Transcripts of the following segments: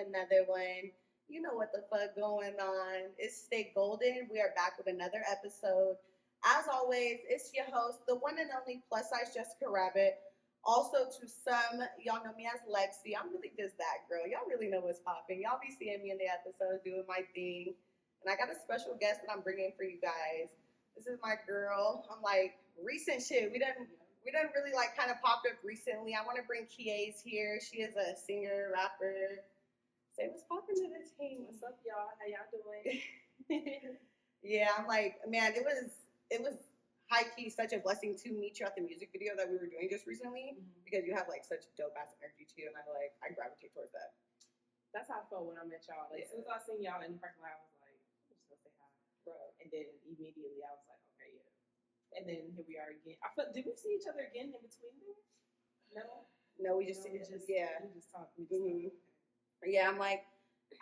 another one. You know what the fuck going on. It's Stay Golden. We are back with another episode. As always, it's your host, the one and only plus size Jessica Rabbit. Also, to some, y'all know me as Lexi. I'm really just that girl. Y'all really know what's popping. Y'all be seeing me in the episodes doing my thing. And I got a special guest that I'm bringing for you guys. This is my girl. I'm like, recent shit. We done really like kind of popped up recently. I want to bring Qiayz here. She is a singer, rapper. Say what's popping to the team. What's up, y'all? How y'all doing? Yeah, I'm like, man, it was high key such a blessing to meet you at the music video that we were doing just recently because you have like such dope ass energy too, and I gravitate towards that. That's how I felt when I met y'all. Like, as soon as I seen y'all in the parking lot, I was like, I'm just gonna say hi. Right. And then immediately I was like, okay, yeah. And then here we are again. Did we see each other again in between there? No, we just We just talked. Yeah, I'm like,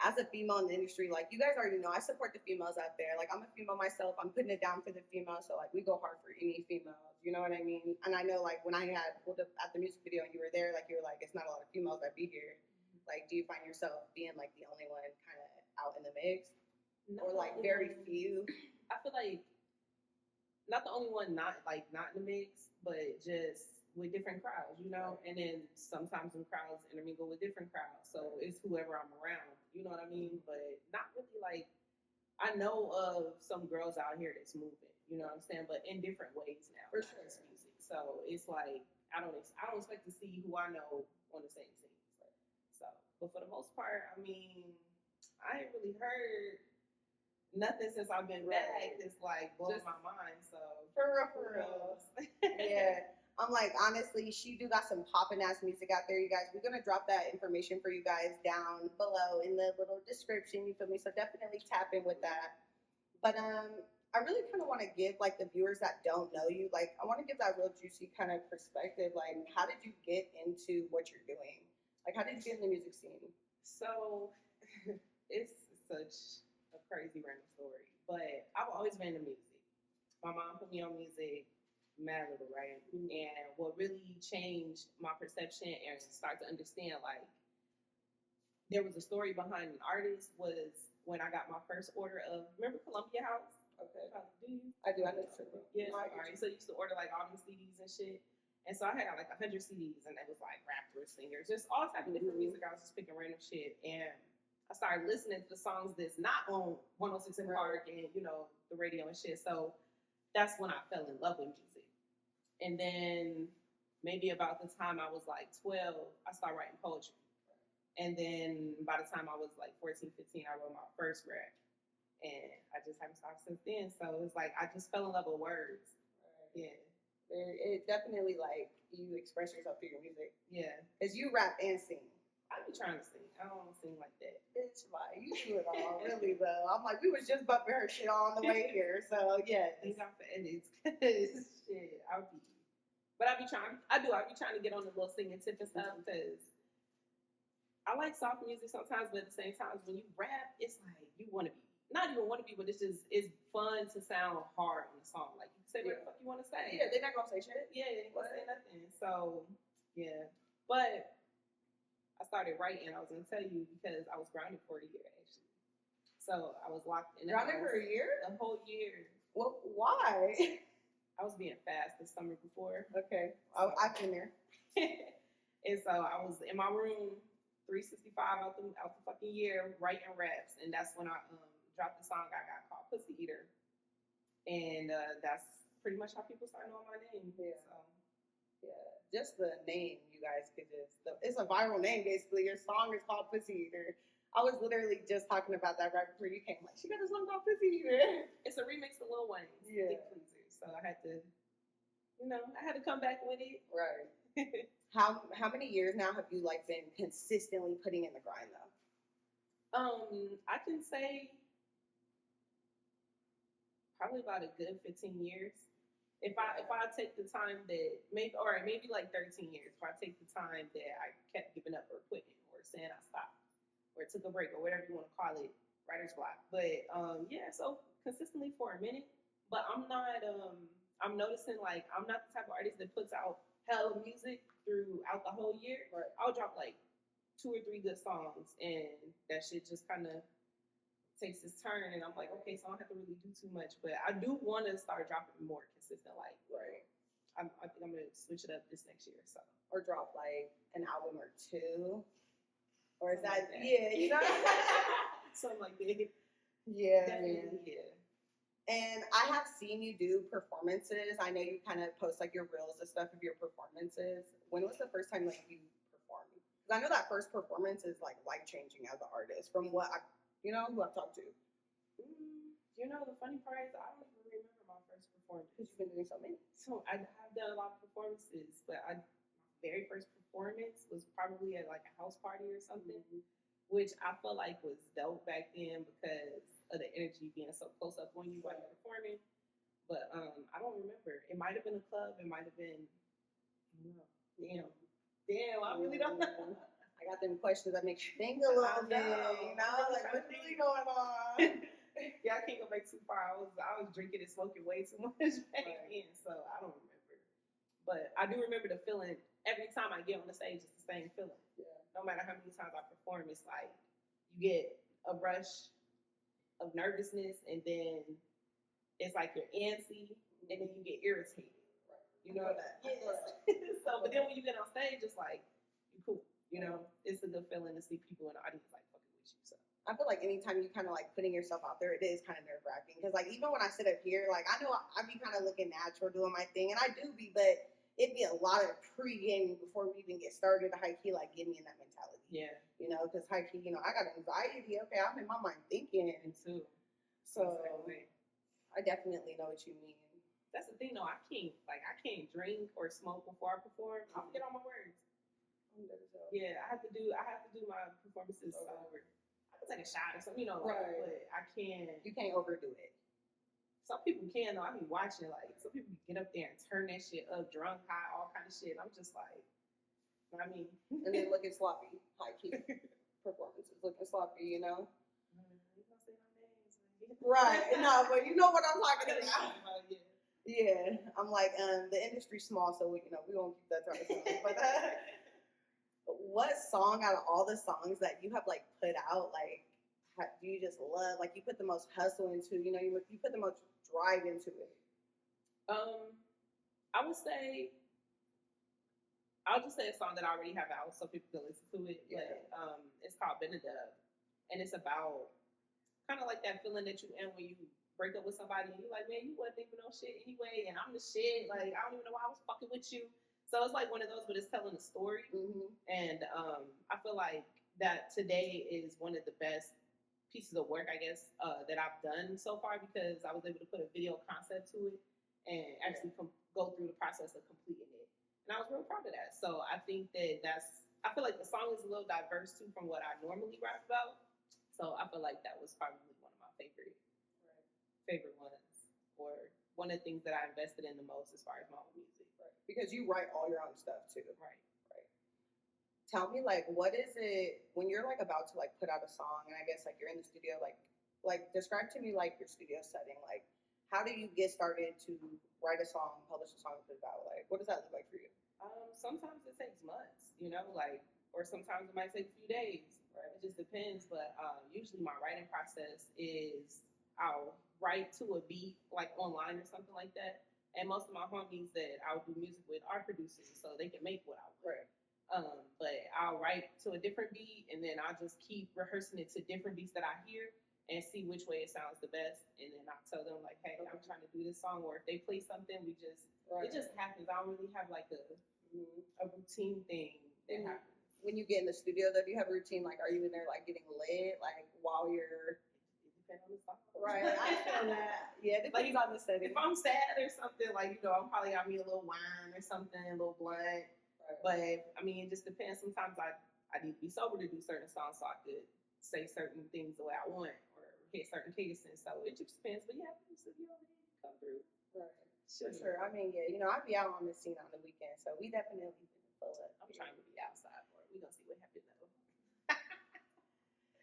as a female in the industry, like you guys already know, I support the females out there. Like I'm a female myself. I'm putting it down for the females. So like we go hard for any females. You know what I mean? And I know like when I had pulled up at the music video and you were there, like you were like, it's not a lot of females that be here. Like, do you find yourself being like the only one kind of out in the mix, or like very few? I feel like not the only one, not in the mix, but just with different crowds, you know. And then sometimes some crowds intermingle with different crowds, so it's whoever I'm around, you know what I mean. But not really like I know of some girls out here that's moving, you know what I'm saying, but in different ways now. For sure. Music, so it's like I don't expect to see who I know on the same scene. So, but for the most part, I mean, I ain't really heard nothing since I've been back that's like blowing my mind. So for real. Yeah. I'm like, honestly, she do got some poppin' ass music out there, you guys. We're gonna drop that information for you guys down below in the little description. You feel me? So definitely tap in with that. But I really kind of want to give like the viewers that don't know you, like I want to give that real juicy kind of perspective. Like, how did you get into what you're doing? Like, how did you get in the music scene? So it's such a crazy random story, but I've always been into music. My mom put me on music mad little, right? And what really changed my perception and start to understand, like, there was a story behind an artist was when I got my first order of, remember Columbia House? Okay. Do you? I do. I know. Yeah. All right. So I used to order like all these CDs and shit. And so I had like 100 CDs, and it was like rappers, singers, just all type of different music. I was just picking random shit, and I started listening to the songs that's not on 106 in Park and you know the radio and shit. So that's when I fell in love with music. And then maybe about the time I was like 12, I started writing poetry. And then by the time I was like 14, 15, I wrote my first rap. And I just haven't stopped since then. So it's like I just fell in love with words. Right. Yeah. It definitely like you express yourself through your music. Yeah. Because you rap and sing. I be trying to sing. I don't sing like that. Bitch, like, you do it all, really, though. I'm like, we was just bumping her shit on the way here. So, yeah. Thank God for edits. Because, shit, But I be trying to get on the little singing tip and stuff because I like soft music sometimes, but at the same time, when you rap, it's like you want to be, not even want to be, but it's fun to sound hard on the song. Like you can say what the fuck you want to say. Yeah, they're not going to say shit. Yeah, they ain't going to say nothing. So, yeah. But I started writing, I was going to tell you, because I was grounded for a year, actually. So I was locked in the house. Grounded for a year? A whole year. Well, why? I was being fast the summer before. Okay. I've been there. And so I was in my room 365 out the fucking year writing raps. And that's when I dropped the song I got called Pussy Eater. And that's pretty much how people started knowing my name. Yeah. So. Yeah. Just the name, you guys could it's a viral name basically. Your song is called Pussy Eater. I was literally just talking about that right before you came. Like, she got a song called Pussy Eater. It's a remix of Lil Wayne's Dick Pleaser. So I had to come back with it. Right. How many years now have you like been consistently putting in the grind though? I can say probably about a good 15 years. If I take the time that maybe like 13 years. If I take the time that I kept giving up or quitting or saying I stopped or took a break or whatever you want to call it, writer's block. But yeah, so consistently for a minute. But I'm not. I'm noticing like I'm not the type of artist that puts out hella music throughout the whole year. Right. I'll drop like 2 or 3 good songs, and that shit just kind of takes its turn, and I'm like, okay, so I don't have to really do too much, but I do want to start dropping more consistent. Like, Right. I think I'm gonna switch it up this next year. So, Or drop like an album or two. Or is Something that, like that. yeah, you know? something like that. Yeah, Definitely, man. yeah. And I have seen you do performances. I know you kind of post like your reels and stuff of your performances. When was the first time like you performed? Because I know that first performance is like life changing as an artist. From what I, you know, who I've talked to. You know, the funny part is I don't even remember my first performance. Because you've been doing so many. So I have done a lot of performances, but my very first performance was probably at like a house party or something, which I feel like was dope back then because of the energy being so close up on you while you're performing. But I don't remember. It might have been a club. It might have been, I don't know. Damn, I really don't know. I got them questions that make you think a little bit, you know, like what's really going on? Yeah, I can't go back too far. I was drinking and smoking way too much back then, so I don't remember. But I do remember the feeling. Every time I get on the stage, it's the same feeling. Yeah. No matter how many times I perform, it's like you get a rush of nervousness, and then it's like you're antsy, and then you get irritated. You know that? Yeah. So, but then when you get on stage, it's like you cool. You know, it's a good feeling to see people in the audience like fucking with you. So I feel like anytime you kind of like putting yourself out there, it is kind of nerve wracking. Because like even when I sit up here, like I know I be kind of looking natural doing my thing, and I do be, but it'd be a lot of pre-gaming before we even get started. High key, like get me in that mentality. yeah, You know, because high key, you know, I got anxiety. Okay, I'm in my mind thinking. me too. So Exactly. I definitely know what you mean. That's the thing, though. I can't drink or smoke before I perform. I forget all my words. Yeah, I have to do my performances sober. I can take a shot or something, you know, like, Right. but I can't. You can't overdo it. Some people can though. I be watching like some people get up there and turn that shit up, drunk, high, all kind of shit. I'm just like, I mean, And then looking sloppy, high key performances looking sloppy, you know. you gonna say my names, like, Right. No, but you know what I'm talking about. Yeah. Yeah, I'm like, the industry's small, so we, you know, we won't keep that to ourselves. But what song out of all the songs that you have like put out, like, do you just love? Like, you put the most hustle into, you know, you put the most drive into it. I would say, I'll just say a song that I already have out, so people can listen to it. Yeah. But it's called "Been a Dub," and it's about kind of like that feeling that you in when you break up with somebody and you're like, man, you wasn't even no shit anyway, and I'm the shit. Like, I don't even know why I was fucking with you. So it's like one of those, but it's telling a story. Mm-hmm. And I feel like that today is one of the best pieces of work, I guess, that I've done so far because I was able to put a video concept to it and actually go through the process of completing it. And I was real proud of that. So I think I feel like the song is a little diverse too from what I normally rap about. So I feel like that was probably one of my favorite ones, or one of the things that I invested in the most as far as my own music. Right. Because you write all your own stuff too. Right. Tell me, like, what is it when you're like about to like put out a song, and I guess like you're in the studio, like describe to me like your studio setting. Like, how do you get started to write a song, publish a song, put it out? Like, what does that look like for you? Sometimes it takes months, you know, like, or sometimes it might take a few days. Right. It just depends. But usually my writing process is I'll write to a beat, like online or something like that. And most of my homies that I'll do music with are producers, so they can make what I want. Right. But I'll write to a different beat, and then I'll just keep rehearsing it to different beats that I hear and see which way it sounds the best. And then I'll tell them, like, hey, I'm trying to do this song. Or if they play something, it just happens. I don't really have, like, a routine thing that happens. When you get in the studio, though, do you have a routine? Like, are you in there, like, getting lit, like, while you're... It depends on the song. Right, I feel that. Yeah, it depends on the setting. If I'm sad or something, like, you know, I'm probably got me a little wine or something, a little blunt. Right. But, I mean, it just depends. Sometimes I need to be sober to do certain songs so I could say certain things the way I want or hit certain cases. So it just depends. But, yeah, so you know, come through. Right. For sure. I mean, yeah, you know, I'd be out on the scene on the weekend, so we definitely pull up. I'm trying to be outside for it. We're going to see what happens, though.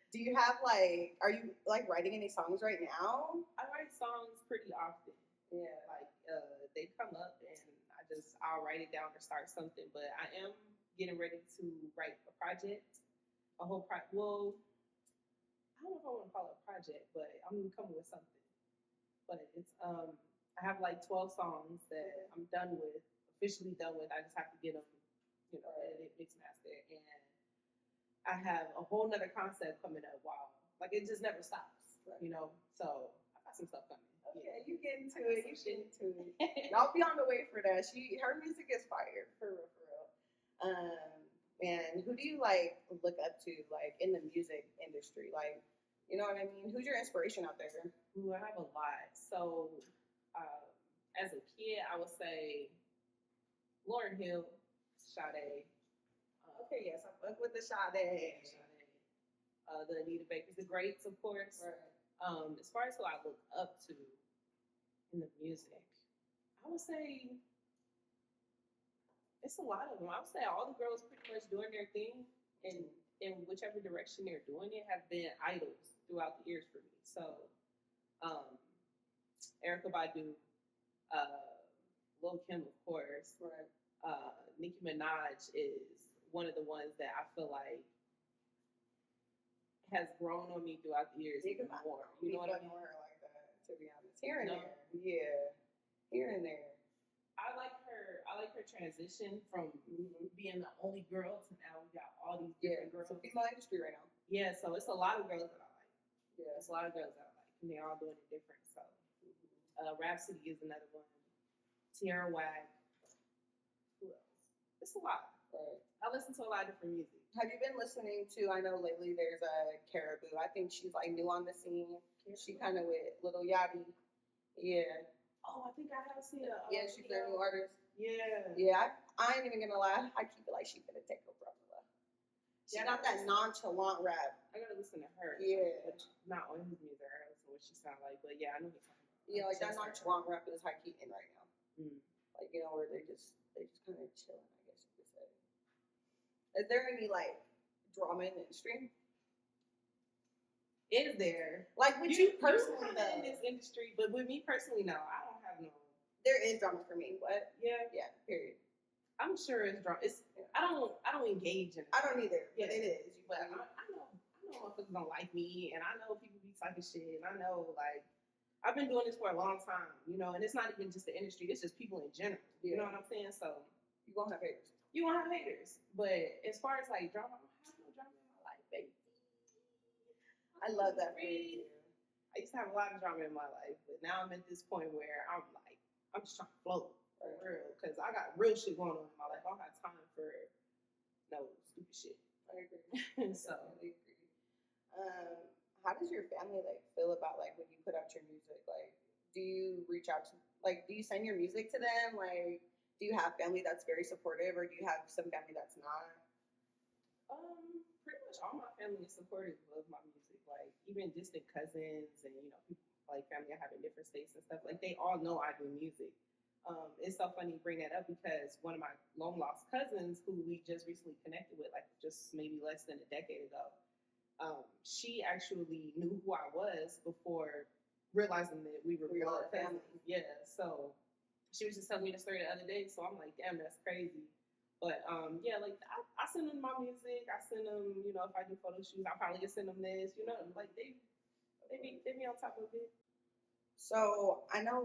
Do you have, like, are you, like, writing any songs right now? I write songs pretty often. Yeah. Like, they come up and I'll write it down or start something. But I am getting ready to write a project. a whole well, I don't know if I want to call it a project, but I'm coming with something. But it's I have like 12 songs that I'm done with, officially done with. I just have to get them, edited, mix, master, and I have a whole nother concept coming up. Wow, like it just never stops, So I got some stuff coming. Okay, you get into it. You get into it. Y'all be on the way for that. Her music is fire, for real, for real. Man, who do you like look up to, like in the music industry? Like, you know what I mean? Who's your inspiration out there? Ooh, I have a lot. So, as a kid, I would say Lauryn Hill, Sade. Okay, yes, I fuck with the Sade. The Anita Bakers, the greats, of course. Right. As far as who I look up to in the music, I would say it's a lot of them. I would say all the girls pretty much doing their thing, and in whichever direction they're doing it, have been idols throughout the years for me. So, Erykah Badu, Lil Kim, of course. Right. Nicki Minaj is one of the ones that I feel like has grown on me throughout the years even more. You know what I mean? Her like that, to be honest. Here and there. Yeah. Here and there. I like her transition from being the only girl to now we got all these different girls. It's a female industry right now. Yeah, so it's a lot of girls that I like. Yeah. It's a lot of girls that I like, and they're all doing it different. So, Rhapsody is another one. Tierra Whack. Who else? It's a lot. Right. I listen to a lot of different music. Have you been listening to? I know lately there's a Caribou. I think she's like new on the scene. She kind of with Lil Yachty. Yeah. Oh, I think I have seen her. Yeah, she's their new artist. Yeah. Yeah, I ain't even gonna lie. I keep it like she's gonna take over Umbrella. She got that nonchalant rap. I gotta listen to her. Yeah. Not on his music. I gotta listen to what she sounds like. But yeah, I know what you're talking about. Yeah, like that nonchalant rap is high key in right now. Mm. Like, where they just kind of chilling, I guess you could say. Is there any like drama in the industry? Is there? Like with you personally, in this industry, but with me personally, no, I don't have no. There is drama for me. What? Yeah. Yeah. Period. I'm sure it's drama. I don't engage in it. I don't either. Yeah. But it is. But I know motherfuckers don't like me, and I know people be talking shit, and I know like I've been doing this for a long time, and it's not even just the industry; it's just people in general. Yeah. You know what I'm saying? So you gonna have haters. You gonna have haters, but as far as like drama, I don't have no drama in my life, baby. I love that for you. I used to have a lot of drama in my life, but now I'm at this point where I'm just trying to float for real, because I got real shit going on in my life. I don't have time for no stupid shit. I agree. So, how does your family feel about when you put out your music? Do you reach out to do you send your music to them? Do you have family that's very supportive, or do you have some family that's not? Pretty much all my family is supportive of my music. Even distant cousins and people family I have in different states and stuff. They all know I do music. It's so funny you bring that up because one of my long lost cousins, who we just recently connected with, just maybe less than a decade ago, she actually knew who I was before realizing that we were blood family. Yeah, so she was just telling me the story the other day, so I'm like, damn, that's crazy. But yeah, I send them my music. I send them, if I do photo shoots, I'll probably just send them this. They be on top of it. So I know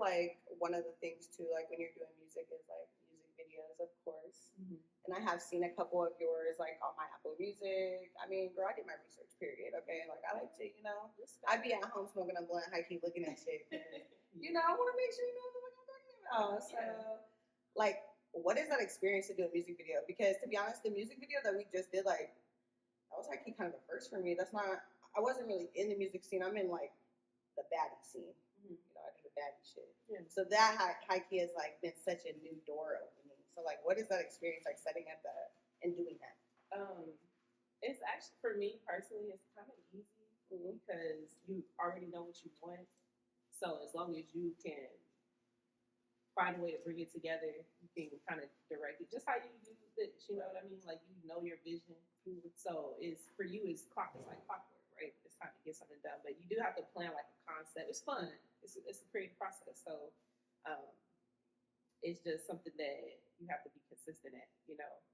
one of the things too, when you're doing music is music videos, of course. Mm-hmm. And I have seen a couple of yours on my Apple Music. I mean, girl, I did my research. Period. Okay, I like to, I'd be at home smoking a blunt, high key looking at shit. I want to make sure you know what I'm talking about. So, what is that experience to do a music video? Because to be honest, the music video that we just did, that was high key kind of the first for me. I wasn't really in the music scene. I'm in the baddie scene. Mm-hmm. I do the baddie shit. Yeah. So that high key has been such a new door opening. So what is that experience setting up that and doing that? It's actually, for me personally, it's kind of easy because you already know what you want. So as long as you can find a way to bring it together, you can kind of direct it just how you do this. You know what I mean? You know your vision. So it's for you, it's like clockwork, right? It's time to get something done, but you do have to plan a concept. It's fun. It's a creative process. So it's just something that you have to be consistent at,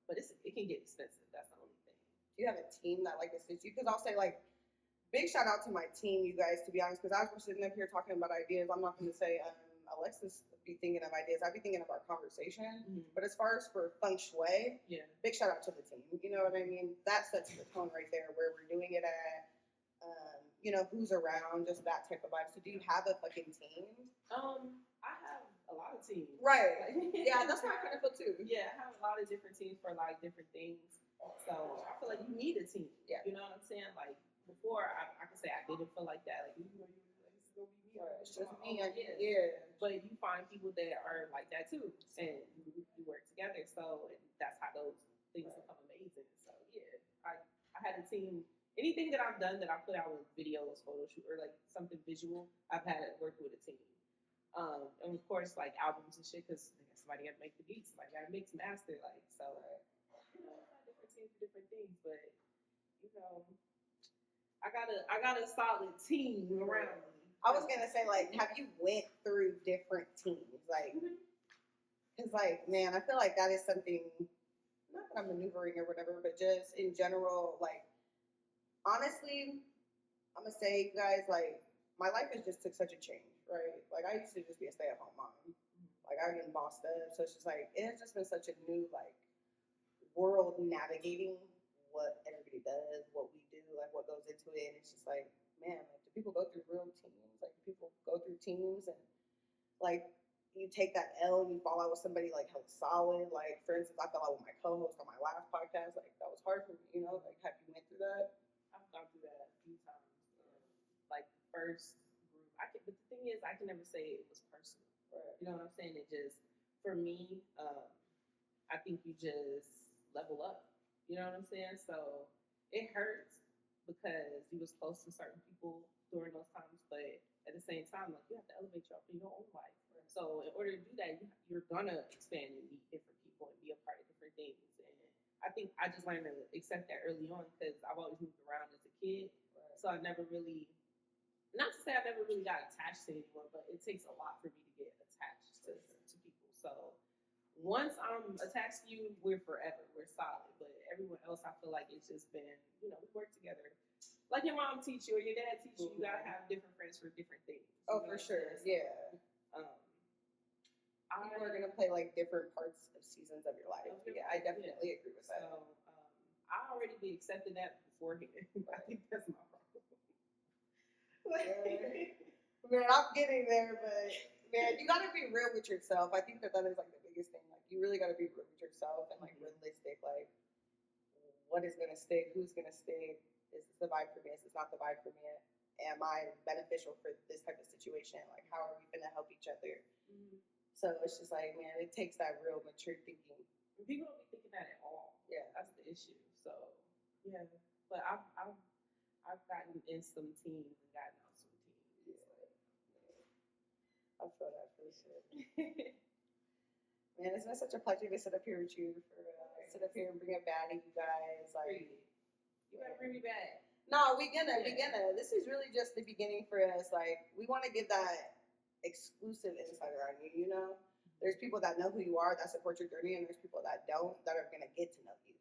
But it can get expensive. That's the only thing. Do you have a team that like assists you? Because I'll say like, big shout out to my team, you guys. To be honest, because as we're sitting up here talking about ideas, I'm not going to say Alexis be thinking of ideas. I'd be thinking of our conversation. Mm-hmm. But as far as for feng shui, big shout out to the team. You know what I mean? That sets the tone right there. Where we're doing it at. You know, who's around, just that type of vibe. So do you have a fucking team? I have a lot of teams. Right. Yeah, that's what I kind of feel too. Yeah, I have a lot of different teams for like different things. So I feel like you need a team. Yeah. You know what I'm saying? Like before, I could say I didn't feel like that. Like, you know, you were like, this is gonna be me. It's just me. Yeah. But you find people that are like that too, and you work together. So that's how those things become amazing. So yeah, I had a team. Anything that I've done that I put out with videos, photo shoot, or like something visual, I've had to work with a team. And of course, like albums and shit, because somebody got to make the beats, somebody got to mix, master, like so. You know, I have different teams for different things, but you know, I got a solid team around me. I was gonna say, like, have you went through different teams, like, because like, man, I feel like that is something. Not that I'm maneuvering or whatever, but just in general, like. Honestly, I'm gonna say, you guys, like, my life has just took such a change, right? Like, I used to just be a stay-at-home mom. Like, I've been bossed up, so it's just like it has just been such a new like world navigating what everybody does, what we do, like what goes into it. And it's just like, man, like, do people go through real teams? Like, do people go through teams and like you take that L and you fall out with somebody like hella solid. Like, for instance, I fell out with my co-host on my last podcast. Like, that was hard for me, you know. Like, have you went through that? I've gone through that a few times. Like the first group, but the thing is, I can never say it was personal. Right. You know what I'm saying? It just, for me, I think you just level up. You know what I'm saying? So it hurts because you was close to certain people during those times, but at the same time, like, you have to elevate yourself in your own life. Right. So in order to do that, you're gonna expand and meet different people and be a part of different things. I think I just learned to accept that early on because I've always moved around as a kid. Right. So I never really, not to say I never really got attached to anyone, but it takes a lot for me to get attached to people. So once I'm attached to you, we're forever. We're solid. But everyone else, I feel like it's just been, you know, we work together. Like your mom teach you or your dad teach you, you gotta have different friends for different things. Oh, for sure. So, yeah. People are gonna play like different parts of seasons of your life. Yeah, I definitely agree with that. So I already be accepting that beforehand. I think that's my problem. Man, I'm getting there, but man, you gotta be real with yourself. I think that is like the biggest thing. Like, you really gotta be real with yourself and like realistic. Like, what is gonna stick? Who's gonna stick? Is this the vibe for me? Is this not the vibe for me? Am I beneficial for this type of situation? Like, how are we gonna help each other? Mm-hmm. So it's just like, man, it takes that real mature thinking. People don't be thinking that at all. Yeah, that's the issue. So yeah, but I've gotten in some teams and gotten out some teams. Yeah. I feel that for sure. Man, it's been such a pleasure to sit up here with you. Sit up here and bring it back to you guys. Like, you gotta bring me back. No, we gonna. This is really just the beginning for us. Like, we want to give that exclusive insight around you, you know? There's people that know who you are, that support your journey, and there's people that don't, that are going to get to know you.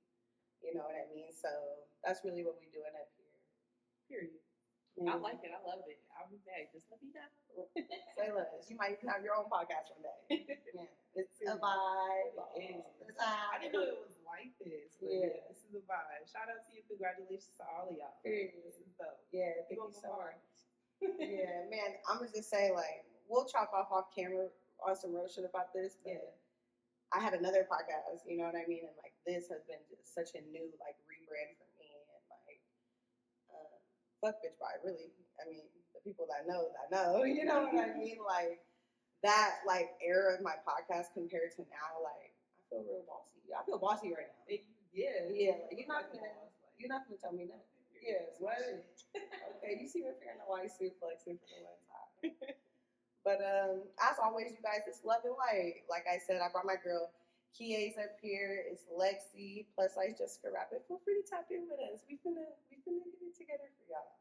You know what I mean? So that's really what we're doing up here. Period. Mm-hmm. I like it. I love it. I'll be back. Just let me know. Say less. You might even have your own podcast one day. Yeah. It's a vibe. It is. I didn't know it was like this. But yeah, this is a vibe. Shout out to you. Congratulations to all of y'all. Period. This is dope. Yeah, thank you so much. Yeah, man, I'm just say, like, we'll chop off camera on some real shit about this. Yeah. I had another podcast, you know what I mean? And like, this has been just such a new like rebrand for me. And like, fuck bitch bye, really. I mean, the people that know, you know what I mean? Like, that like era of my podcast compared to now, like, I feel real bossy. I feel bossy right now. Yeah. Like, you're not gonna tell me nothing. Yes, what? Okay, you see me here in the white suit flexing for the one time. But as always, you guys, it's love and light. Like I said, I brought my girl Qiayz up here. It's Lexi plus size Jessica Rabbit. Feel free to tap in with us. We finna get it together for y'all.